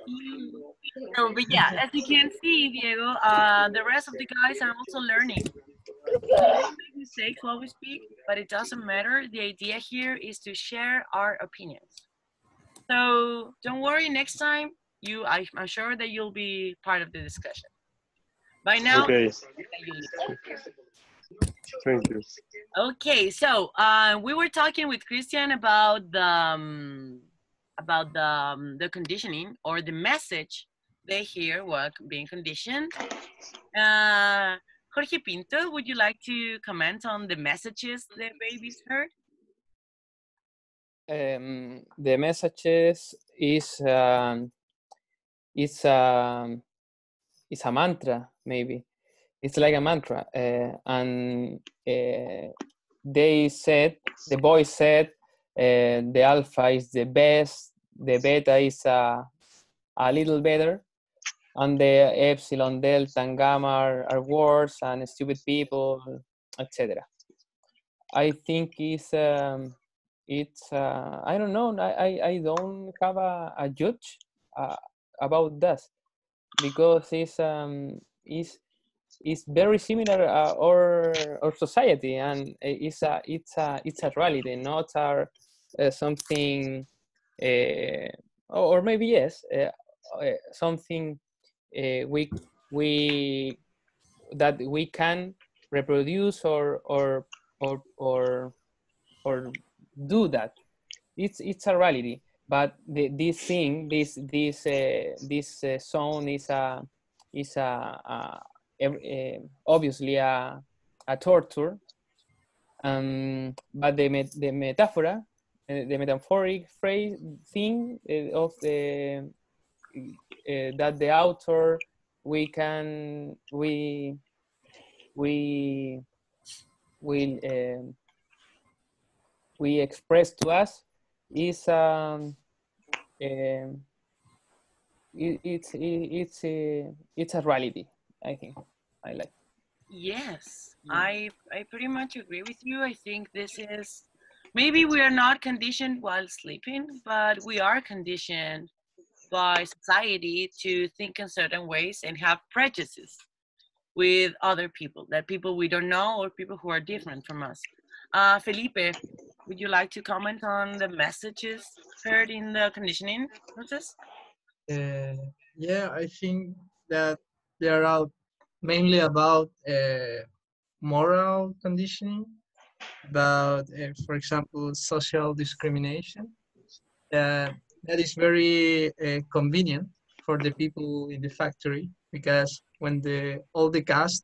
Mm. So, but yeah, as you can see, Diego, the rest of the guys are also learning. We all make mistakes while we speak, but it doesn't matter. The idea here is to share our opinions. So don't worry, next time I'm sure that you'll be part of the discussion. By now, Okay, you'll leave. thank you. Okay, so we were talking with Christian about the conditioning or the message they hear while being conditioned. Jorge Pinto, would you like to comment on the messages the babies heard? The messages is it's a mantra, maybe. It's like a mantra. And the boy said, the alpha is the best, the beta is a little better, and the epsilon, delta, and gamma are worse, and stupid people, etc. I think it's I don't know. I don't have a judge about that, because it's very similar our society, and it's a reality, not something, or maybe yes, something we that we can reproduce or do that. It's a reality, but this thing, this zone is obviously a torture. But the metaphor, the metaphoric phrase thing of the that the author we we express to us is it's a reality. I think I like. Yes, I pretty much agree with you. I think this is maybe we are not conditioned while sleeping, but we are conditioned by society to think in certain ways and have prejudices with other people, that people we don't know or people who are different from us. Felipe, would you like to comment on the messages heard in the conditioning process? Uh, yeah, I think that they are all mainly about moral conditioning, about, for example, social discrimination. That is very convenient for the people in the factory, because when all the cast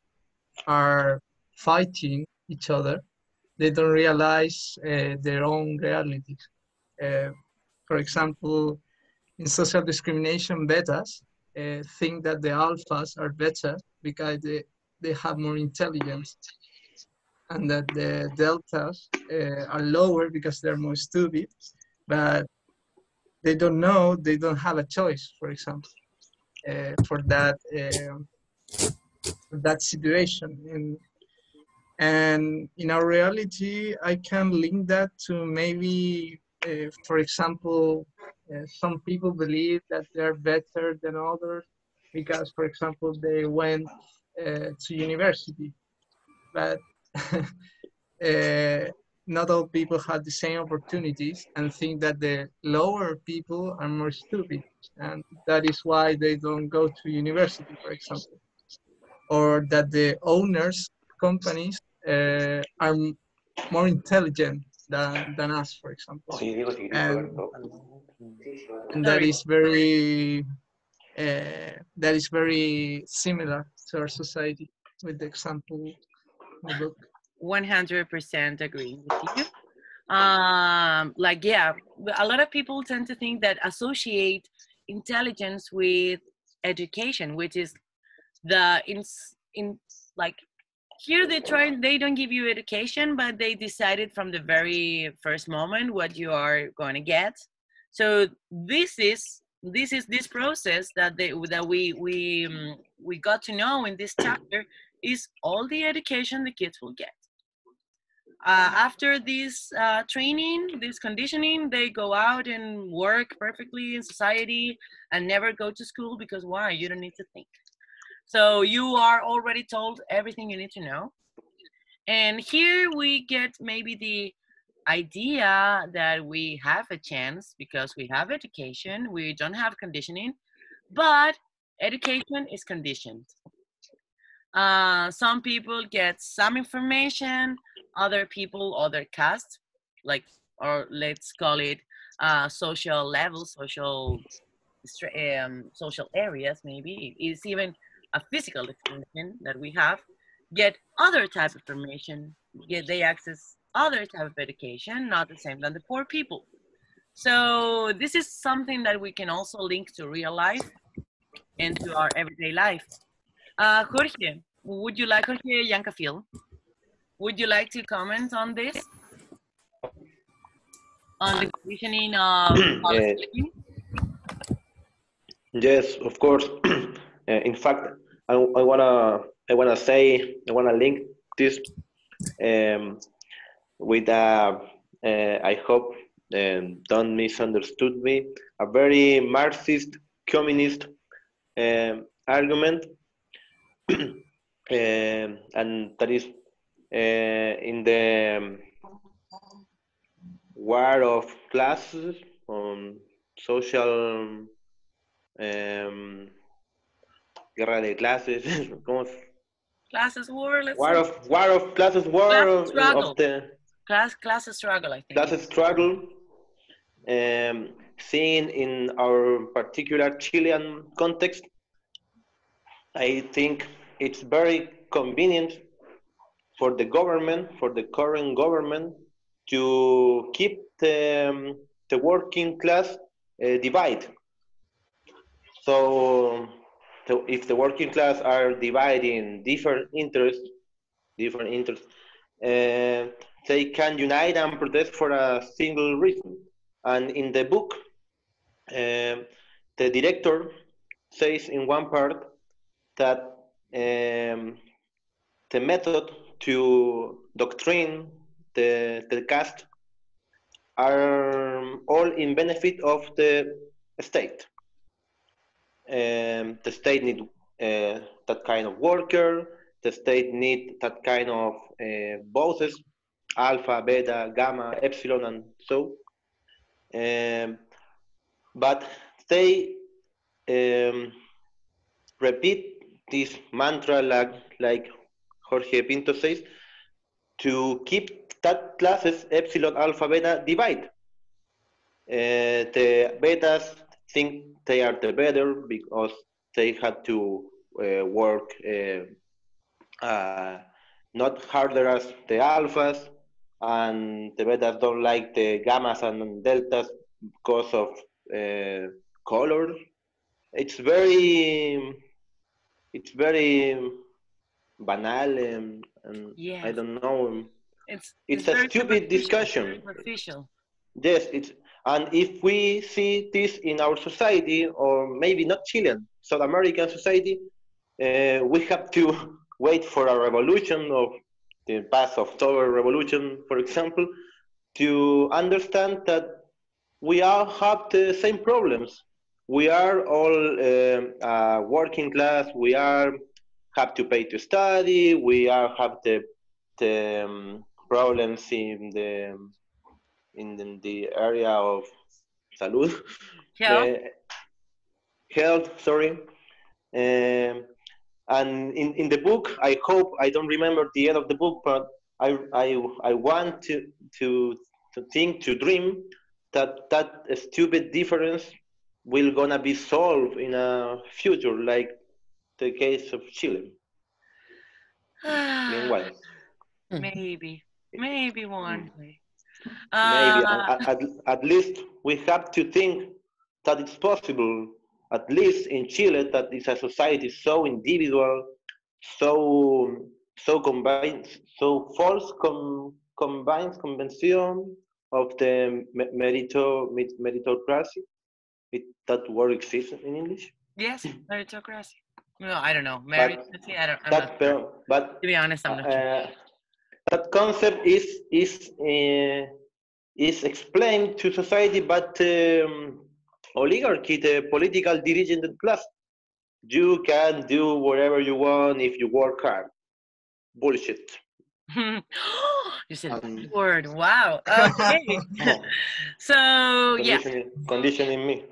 are fighting each other, they don't realize their own realities. Uh, for example, in social discrimination, betas think that the alphas are better because they have more intelligence, and that the deltas are lower because they're more stupid, but they don't know, they don't have a choice, for example, for that situation. And in our reality, I can link that to maybe, for example, some people believe that they're better than others because, for example, they went to university. But not all people have the same opportunities, and think that the lower people are more stupid. And that is why they don't go to university, for example. Or that the owners, companies, are more intelligent than us, for example. And, and Sorry. that is very similar to our society, with the example in the book. 100% agree with you. Like, yeah, a lot of people tend to think that associate intelligence with education, which is the in like here they don't give you education, but they decided from the very first moment what you are going to get. So this process that we got to know in this chapter is all the education the kids will get. After this training, this conditioning, they go out and work perfectly in society and never go to school because why? You don't need to think. So you are already told everything you need to know. And here we get maybe the idea that we have a chance because we have education, we don't have conditioning, but education is conditioned. Some people get some information, other people, other castes, like, or let's call it social levels, social areas, maybe it's even a physical definition that we have, get other type of information, get they access other type of education, not the same than the poor people. So this is something that we can also link to real life and to our everyday life. Jorge, would you like, Jorge Yancafil, would you like to comment on this, on the conditioning of Uh, living? yes, of course. In fact, I wanna link this um, with I hope don't misunderstood me, a very Marxist communist argument, and that is in the war of classes on social guerra de clases, ¿cómo? Classes war, let's War say. of classes, war Class of struggle. the Class struggle, I think. classes struggle, seen in our particular Chilean context. I think it's very convenient for the government, for the current government, to keep the working class divide. So if the working class are dividing different interests, they can unite and protest for a single reason. And in the book, the director says in one part that the method to doctrine the caste are all in benefit of the state. The state need that kind of worker. The state need that kind of bosses, alpha, beta, gamma, epsilon, and so. But they repeat this mantra like Jorge Pinto says, to keep that classes epsilon, alpha, beta divide. The betas think they are the better because they had to work not harder as the alphas, and the betas don't like the gammas and deltas because of color. It's very banal, and I Yes, don't know. it's It's a very stupid superficial. discussion. Superficial. Yes, and if we see this in our society, or maybe not Chilean, South American society, we have to wait for a revolution of the past October revolution, for example, to understand that we all have the same problems. We are all working class. We are have to pay to study. We are have the problems in the area of salud, Health. health. Sorry, and in the book, I hope I don't remember the end of the book, but I want to think, to dream that stupid difference will gonna be solved in a future, like the case of Chile. Meanwhile, maybe one day. maybe Uh, at least we have to think that it's possible, at least in Chile, that is a society so individual, so combined, so false combines convention of the meritocracy. That word exists in English. yes, meritocracy. No, I don't know. But Meritocracy. I'm not sure. but To be honest, I'm not sure. that concept is explained to society, but oligarchy, the political dirigent class, you can do whatever you want if you work hard. Bullshit. You said a bad word. Wow. Okay. So yeah. Conditioning me.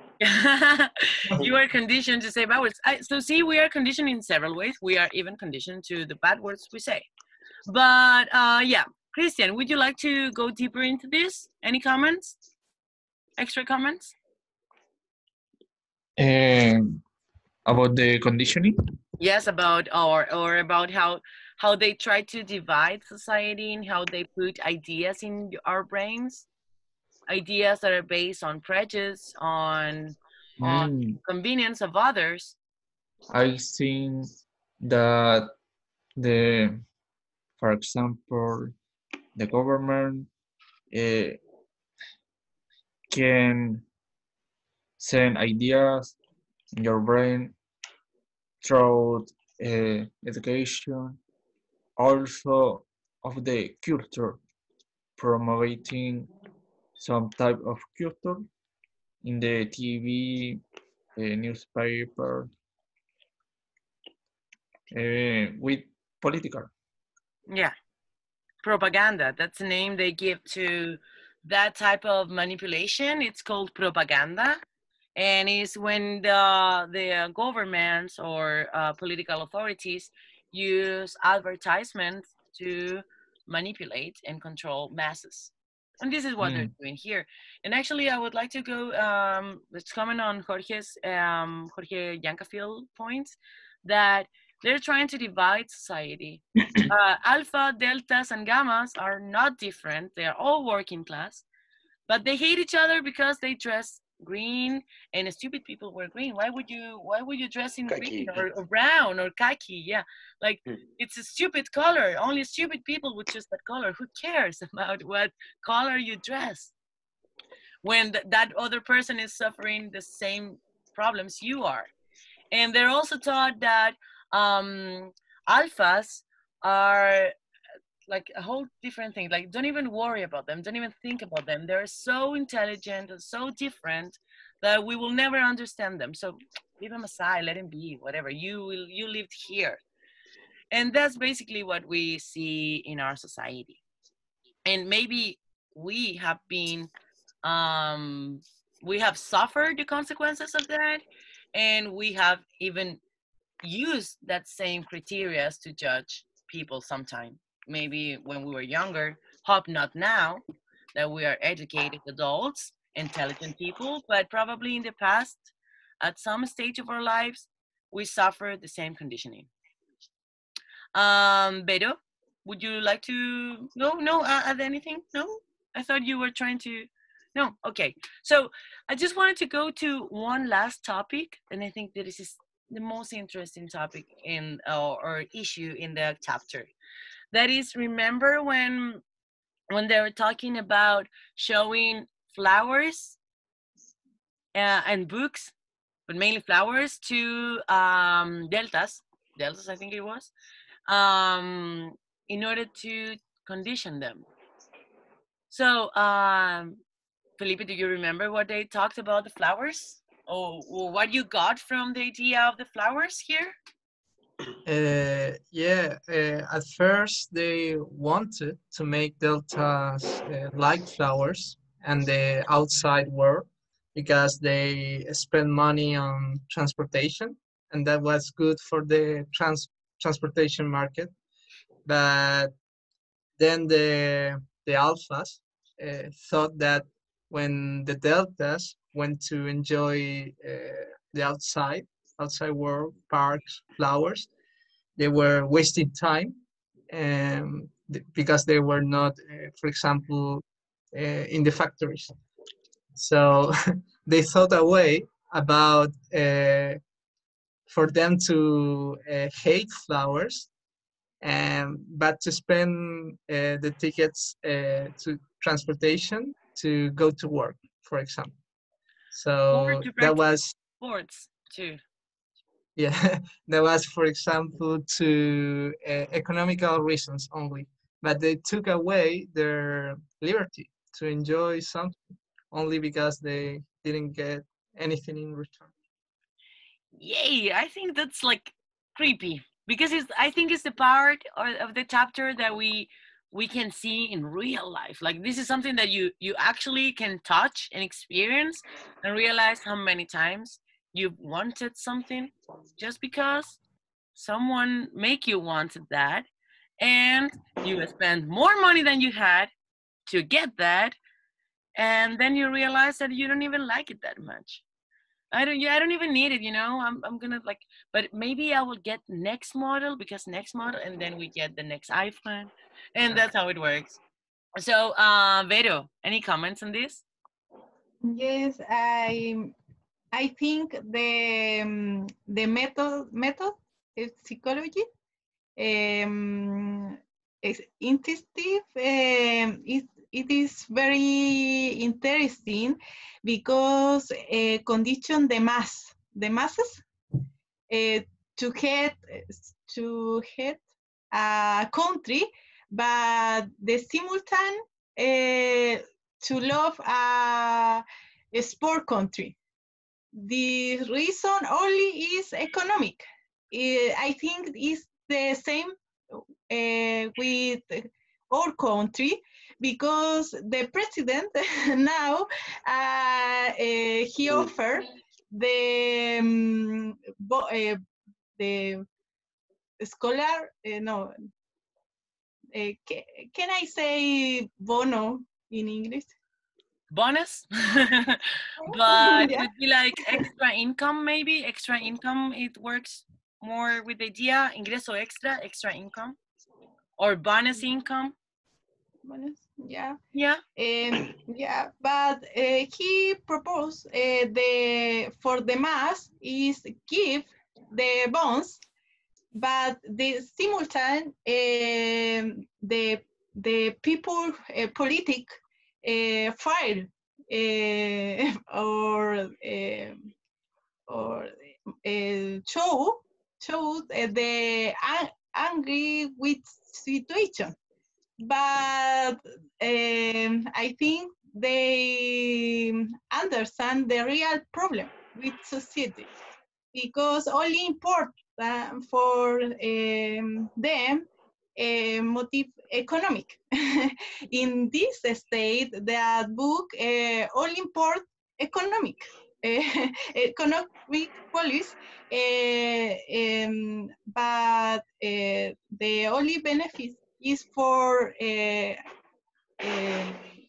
You are conditioned to say bad words. So see, we are conditioned in several ways. We are even conditioned to the bad words we say. But yeah, Christian, would you like to go deeper into this? Any comments? Extra comments? About the conditioning? Yes, about or about how they try to divide society and how they put ideas in our brains, ideas that are based on prejudice, on convenience of others. I think that the, for example, the government can send ideas in your brain through education, also of the culture, promoting some type of culture in the TV, newspaper, with political. Yeah, propaganda. That's the name they give to that type of manipulation. It's called propaganda, and it's when the governments or political authorities use advertisements to manipulate and control masses. And this is what they're doing here. And actually, I would like to go, let's comment on Jorge Yancafield points, that they're trying to divide society. Alpha, deltas, and gammas are not different. They are all working class, but they hate each other because they dress green, and stupid people wear green. Why would you dress in Khaki. green or brown or khaki? Yeah, like it's a stupid color. Only stupid people would choose that color. Who cares about what color you dress when that other person is suffering the same problems you are? And they're also taught that alphas are like a whole different thing. Like, don't even worry about them. Don't even think about them. They're so intelligent and so different that we will never understand them. So leave them aside, let them be, whatever. You lived here. And that's basically what we see in our society. And maybe we have been, we have suffered the consequences of that. And we have even used that same criteria to judge people sometime. Maybe when we were younger, hope not now that we are educated adults, intelligent people, but probably in the past, at some stage of our lives, we suffered the same conditioning. Beto, would you like to add anything? No? I thought you were trying to. No, okay. So I just wanted to go to one last topic, and I think that this is the most interesting topic in or issue in the chapter. That is, remember when they were talking about showing flowers and books, but mainly flowers to deltas, I think it was, in order to condition them. So, Felipe, do you remember what they talked about the flowers? Or what you got from the idea of the flowers here? At first they wanted to make deltas like flowers and the outside world because they spend money on transportation, and that was good for the transportation market. But then the alphas thought that when the deltas went to enjoy the outside world, parks, flowers, they were wasting time because they were not, for example, in the factories. So they thought a way about for them to hate flowers, but to spend the tickets to transportation to go to work, for example. So that was sports too. Yeah, that was, for example, to economical reasons only, but they took away their liberty to enjoy something only because they didn't get anything in return. Yay! I think that's like creepy because I think it's the part of the chapter that we can see in real life. Like this is something that you actually can touch and experience and realize how many times you've wanted something just because someone make you wanted that, and you spend more money than you had to get that, and then you realize that you don't even like it that much. I don't even need it, you know. I'm gonna like, but maybe I will get next model because next model, and then we get the next iPhone, and that's how it works. So, Vero, any comments on this? Yes, I think the method is psychology is interesting. It is very interesting because condition the masses to head a country, but the simultane to love a sport country. The reason only is economic. I think it's the same with our country because the president now he offered the scholar no can I say bono in English? Bonus, but it Yeah. would be like extra income, maybe extra income. It works more with the idea ingreso extra, extra income, or bonus income. Bonus, yeah. Yeah. Yeah, but he proposed for the mass is give the bonds, but the simultane the people politic fire or show the angry with situation, but I think they understand the real problem with society because only important for them motive economic. In this state, that book only import economic economic policy, but the only benefit is for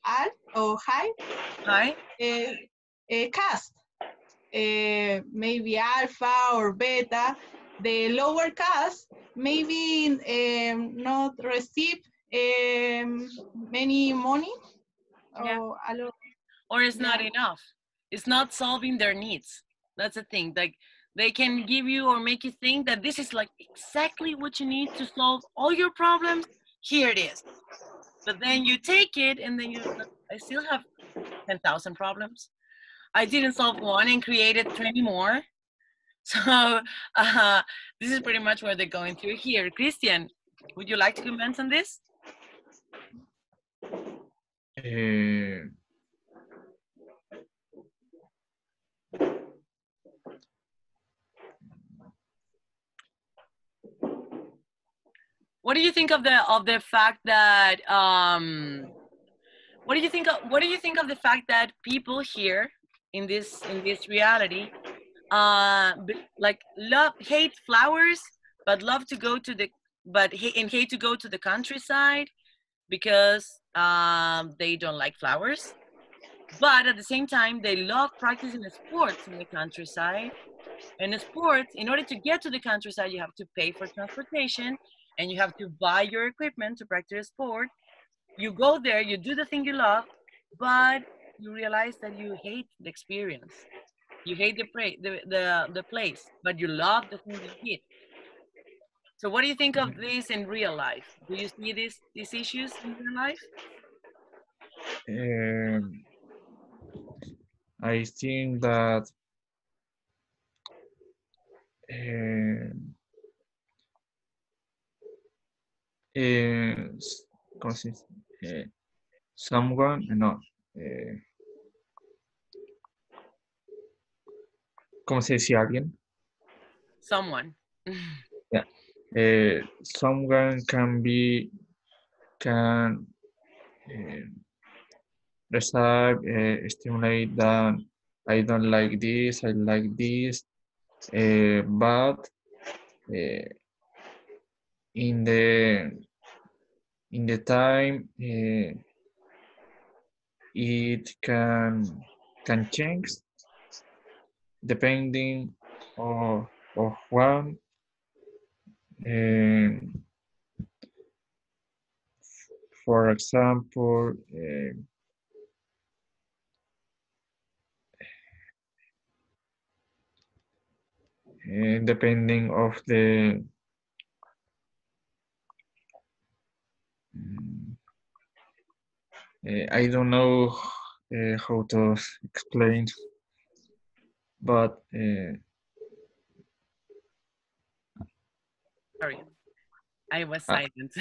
alt or high caste, maybe alpha or beta. The lower caste maybe not receive many money Yeah. or a lot. Or it's not Yeah. enough. It's not solving their needs. That's the thing. Like they can give you or make you think that this is like exactly what you need to solve all your problems. Here it is. But then you take it and then you're like, I still have 10,000 problems. I didn't solve one and created 20 more. So this is pretty much what they're going through here. Christian, would you like to comment on this? What do you think of the fact that what do you think of the fact that people here in this reality like hate flowers but love to go to the hate to go to the countryside because they don't like flowers, but at the same time they love practicing sports in the countryside. And the sports, in order to get to the countryside, you have to pay for transportation and you have to buy your equipment to practice sport. You go there, you do the thing you love, but you realize that you hate the experience. You hate the place, but you love the thing you did. So what do you think of this in real life? Do you see these issues in real life? I think that uh, someone, no, ¿cómo se dice alguien? Someone. Yeah. Someone can receive, stimulate that I don't like this, I like this, but in the time it can change depending of one. For example, depending of the I don't know how to explain, but Sorry, I was silent.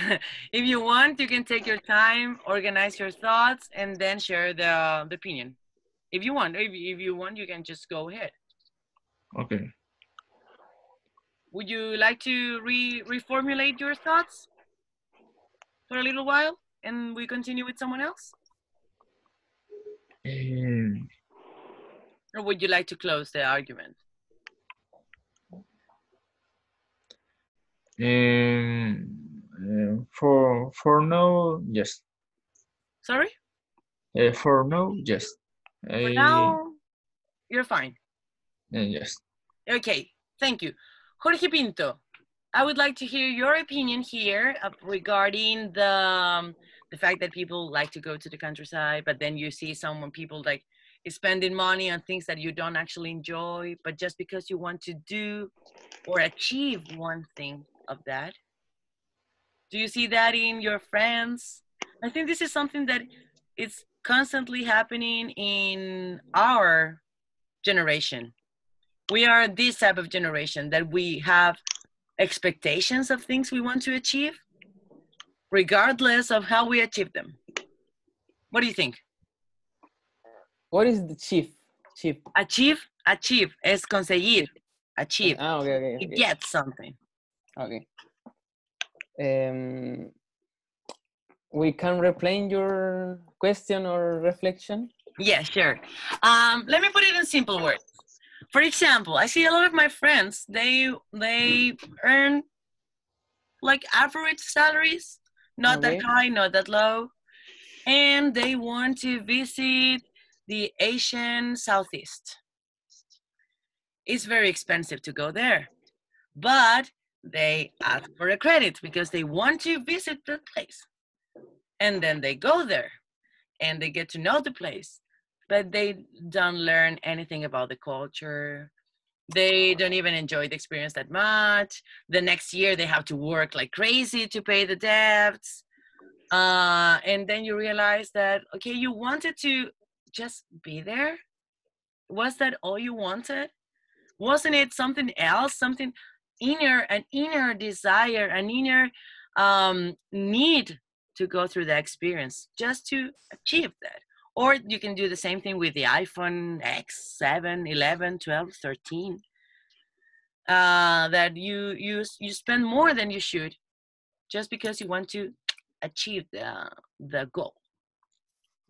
If you want, you can take your time, organize your thoughts, and then share the opinion. If you want, if you want, you can just go ahead. okay. Would you like to reformulate your thoughts for a little while, and we continue with someone else? Or would you like to close the argument? For now, yes. Sorry? For now, yes. For now, you're fine. Yes. Okay, thank you. Jorge Pinto, I would like to hear your opinion here regarding the fact that people like to go to the countryside, but then you see people like spending money on things that you don't actually enjoy, but just because you want to do or achieve one thing of that. Do you see that in your friends? I think this is something that is constantly happening in our generation. We are this type of generation that we have expectations of things we want to achieve, regardless of how we achieve them. What do you think? What is the chief? Achieve es conseguir. Achieve. Okay. Get something. Okay. We can replay your question or reflection? Yeah, sure. Let me put it in simple words. For example, I see a lot of my friends, they earn like average salaries, not that high, not that low, and they want to visit the Asian Southeast. It's very expensive to go there, but they ask for a credit because they want to visit the place. And then they go there and they get to know the place, but they don't learn anything about the culture. They don't even enjoy the experience that much. The next year they have to work like crazy to pay the debts. And then you realize that, okay, you wanted to just be there. Was that all you wanted? Wasn't it something else, something an inner desire, an inner need to go through that experience just to achieve that? Or you can do the same thing with the iPhone X, 7, 11, 12, 13. That you spend more than you should just because you want to achieve the goal.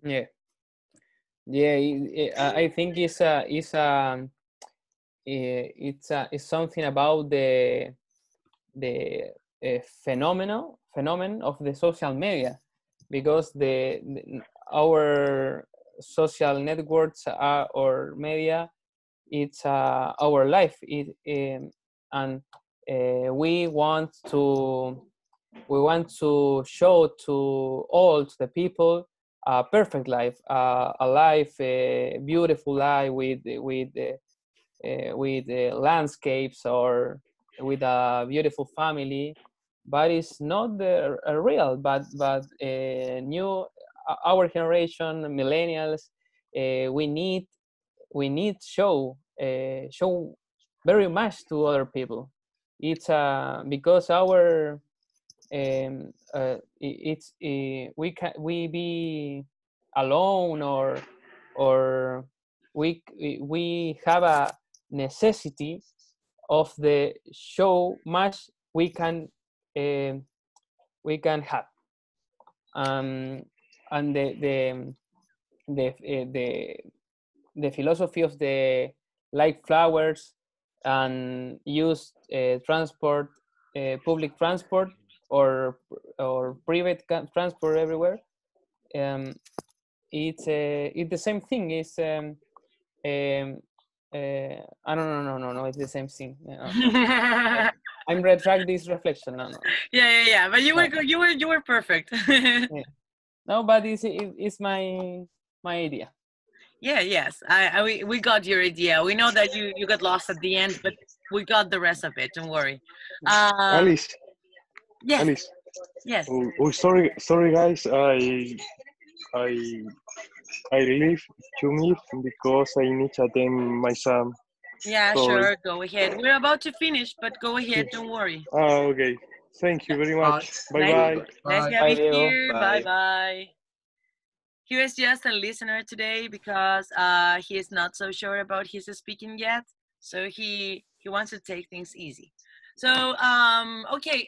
Yeah. I think it's something about the phenomenon of the social media, because our social networks are, or media, it's our life. And we want to show to all, to the people, a perfect life, a life, a beautiful life with landscapes or with a beautiful family, but it's not the real. But our generation, millennials, we need show very much to other people. It's because our we be alone, or we have a necessity of the show much we can have, and the philosophy of the like flowers and use transport, public transport or private transport everywhere. It's the same thing. It's I don't know. No, it's the same thing. I'm retract this reflection. No. Yeah. But you were perfect. Yeah. No, but it's my idea. Yeah, yes. We got your idea. We know that you got lost at the end, but we got the rest of it. Don't worry. Alice, Yes. Alice. Yes. Oh, sorry, guys. I leave 2 minutes because I need to attend my son. Yeah, Sorry. sure. Go ahead. We're about to finish, but go ahead. Don't worry. Okay. Thank you very much. Bye bye. Nice Bye. having you Diego. here. Bye. Bye. He was just a listener today because he is not so sure about his speaking yet. So he wants to take things easy. So okay,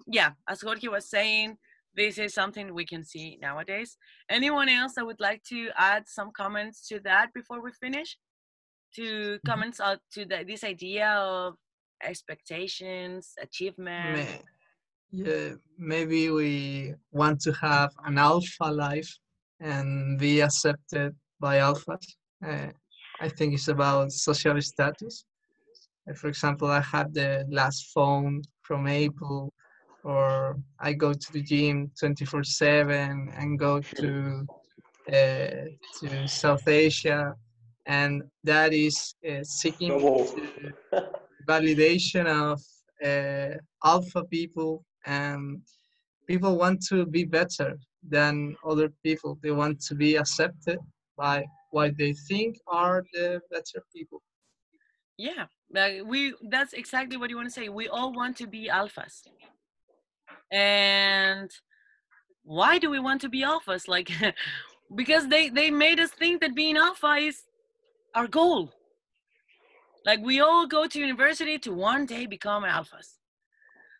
yeah, as Jorge was saying, this is something we can see nowadays. Anyone else that would like to add some comments to that before we finish? To comments out to this idea of expectations, achievement. Yeah, maybe we want to have an alpha life and be accepted by alphas. I think it's about social status. For example, I have the last phone from Apple, or I go to the gym 24/7 and go to South Asia, and that is seeking to validation of alpha people, and people want to be better than other people. They want to be accepted by what they think are the better people. Yeah, that's exactly what you want to say. We all want to be alphas. And why do we want to be alphas? Like because they made us think that being alpha is our goal. Like we all go to university to one day become alphas.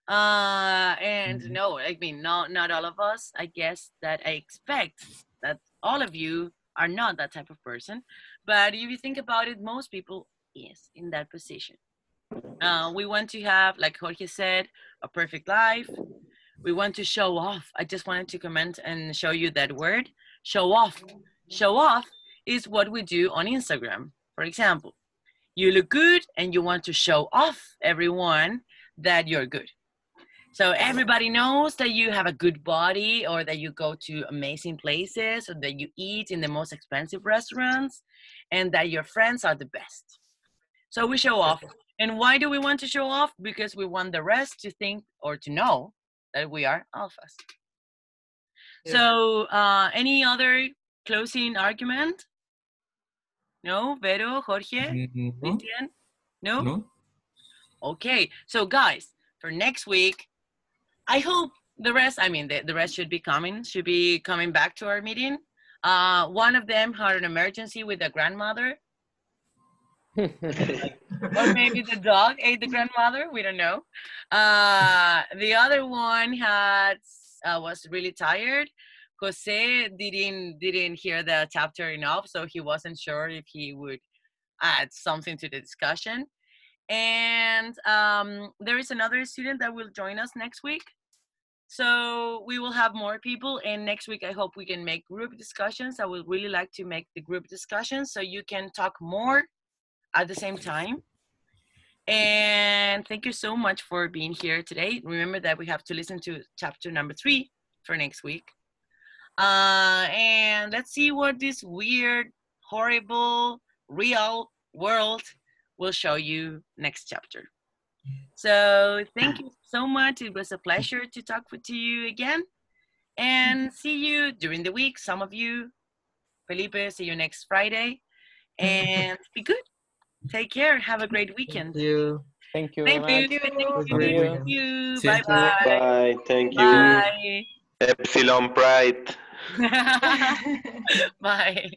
And no, I mean not all of us. I guess that I expect that all of you are not that type of person. But if you think about it, most people is in that position. We want to have, like Jorge said, a perfect life. We want to show off. I just wanted to comment and show you that word, show off. Show off is what we do on Instagram. For example, you look good and you want to show off everyone that you're good. So everybody knows that you have a good body, or that you go to amazing places, or that you eat in the most expensive restaurants, and that your friends are the best. So we show off. And why do we want to show off? Because we want the rest to think or to know that we are alphas. Yeah. So any other closing argument? No? Vero, Jorge, No, Christian? No? no. Okay. So guys, for next week, I hope the rest, I mean, the rest should be coming back to our meeting. One of them had an emergency with the grandmother. Or maybe the dog ate the grandmother. We don't know. The other one was really tired. Jose didn't hear the chapter enough, so he wasn't sure if he would add something to the discussion. And there is another student that will join us next week. So we will have more people, and next week I hope we can make group discussions. I would really like to make the group discussions so you can talk more at the same time. And thank you so much for being here today. Remember that we have to listen to chapter number 3 for next week. And let's see what this weird, horrible, real world will show you next chapter. So thank you so much. It was a pleasure to talk to you again. And see you during the week. Some of you, Felipe, see you next Friday. And be good. Take care. Have a great weekend. Thank you. Thank you very Thank you. much. Thank See you. you. Thank you. See you Bye too. bye. Bye. Thank you. Bye. Epsilon Pride. Bye.